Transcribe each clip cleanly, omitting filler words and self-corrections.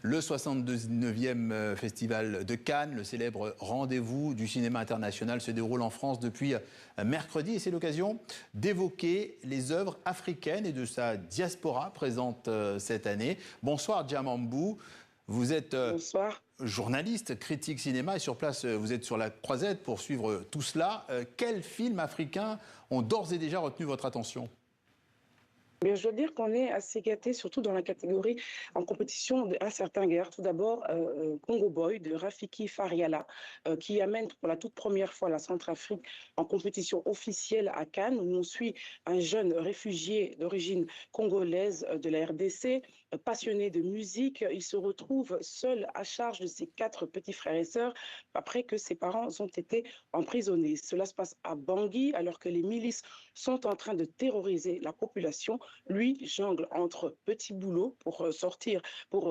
Le 79e Festival de Cannes, le célèbre rendez-vous du cinéma international, se déroule en France depuis mercredi. Et c'est l'occasion d'évoquer les œuvres africaines et de sa diaspora présente cette année. Bonsoir Djamambou. Vous êtes journaliste, critique cinéma et sur place, vous êtes sur la croisette pour suivre tout cela. Quels films africains ont d'ores et déjà retenu votre attention ? Bien, je dois dire qu'on est assez gâtés, surtout dans la catégorie en compétition d'un certain guerre. Tout d'abord, Congo Boy de Rafiki Fariala, qui amène pour la toute première fois la Centrafrique en compétition officielle à Cannes, où on suit un jeune réfugié d'origine congolaise de la RDC, passionné de musique. Il se retrouve seul à charge de ses 4 petits frères et sœurs après que ses parents ont été emprisonnés. Cela se passe à Bangui, alors que les milices sont en train de terroriser la population. Lui jongle entre petits boulots pour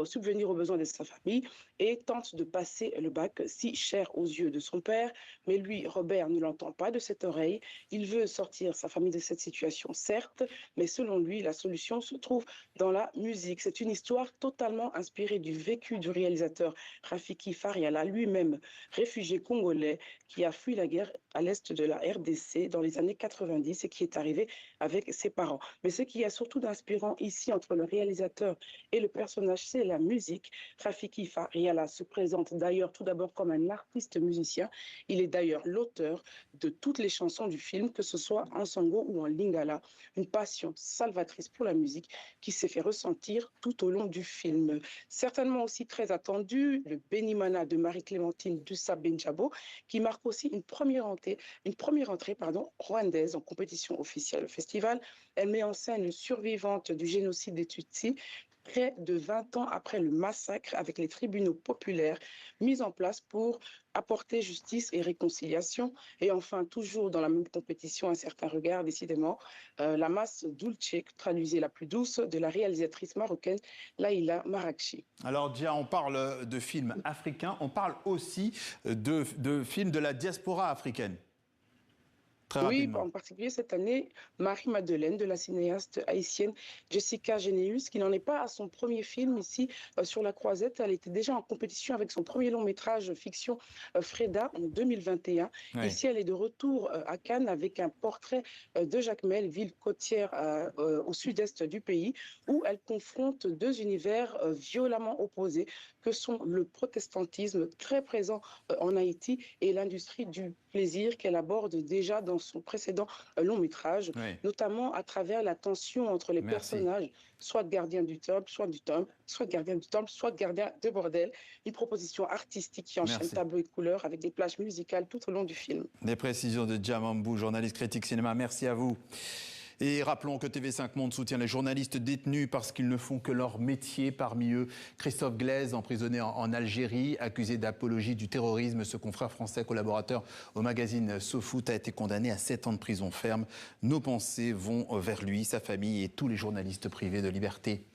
subvenir aux besoins de sa famille et tente de passer le bac si cher aux yeux de son père. Mais lui, Robert, ne l'entend pas de cette oreille. Il veut sortir sa famille de cette situation, certes, mais selon lui, la solution se trouve dans la musique. C'est une histoire totalement inspirée du vécu du réalisateur Rafiki Fariala, lui-même réfugié congolais qui a fui la guerre à l'est de la RDC dans les années 90 et qui est arrivé avec ses parents. Mais ce qui y a surtout d'inspirant ici entre le réalisateur et le personnage, c'est la musique. Rafiki Fariala se présente d'ailleurs tout d'abord comme un artiste musicien. Il est d'ailleurs l'auteur de toutes les chansons du film, que ce soit en sango ou en lingala. Une passion salvatrice pour la musique qui s'est fait ressentir tout au long du film. Certainement aussi très attendu, le Benimana de Marie-Clémentine Dussa-Benjabo, qui marque aussi une première entrée rwandaise en compétition officielle au festival. Elle met en scène une survivante du génocide des Tutsis, près de 20 ans après le massacre, avec les tribunaux populaires mis en place pour apporter justice et réconciliation. Et enfin, toujours dans la même compétition, un certain regard, décidément, La Masse Dulce, traduisée la plus douce, de la réalisatrice marocaine Laïla Marakchi. Alors déjà, on parle de films africains, on parle aussi de films de la diaspora africaine. Très Oui, rapidement. en particulier cette année, Marie-Madeleine de la cinéaste haïtienne Jessica Généus, qui n'en est pas à son premier film ici sur la Croisette. Elle était déjà en compétition avec son premier long métrage fiction Freda en 2021. Oui. Ici, elle est de retour à Cannes avec un portrait de Jacmel, ville côtière au sud-est du pays, où elle confronte 2 univers violemment opposés, que sont le protestantisme très présent en Haïti et l'industrie du plaisir qu'elle aborde déjà dans son précédent long métrage, Oui. notamment à travers la tension entre les personnages, soit gardien du temple, soit gardien du temple, soit gardien de bordel. Une proposition artistique qui enchaîne tableaux et couleurs avec des plages musicales tout au long du film. Des précisions de Djamambou, journaliste critique cinéma. Merci à vous. Et rappelons que TV5 Monde soutient les journalistes détenus parce qu'ils ne font que leur métier. Parmi eux, Christophe Glaise, emprisonné en Algérie, accusé d'apologie du terrorisme. Ce confrère français, collaborateur au magazine SoFoot, a été condamné à 7 ans de prison ferme. Nos pensées vont vers lui, sa famille et tous les journalistes privés de liberté.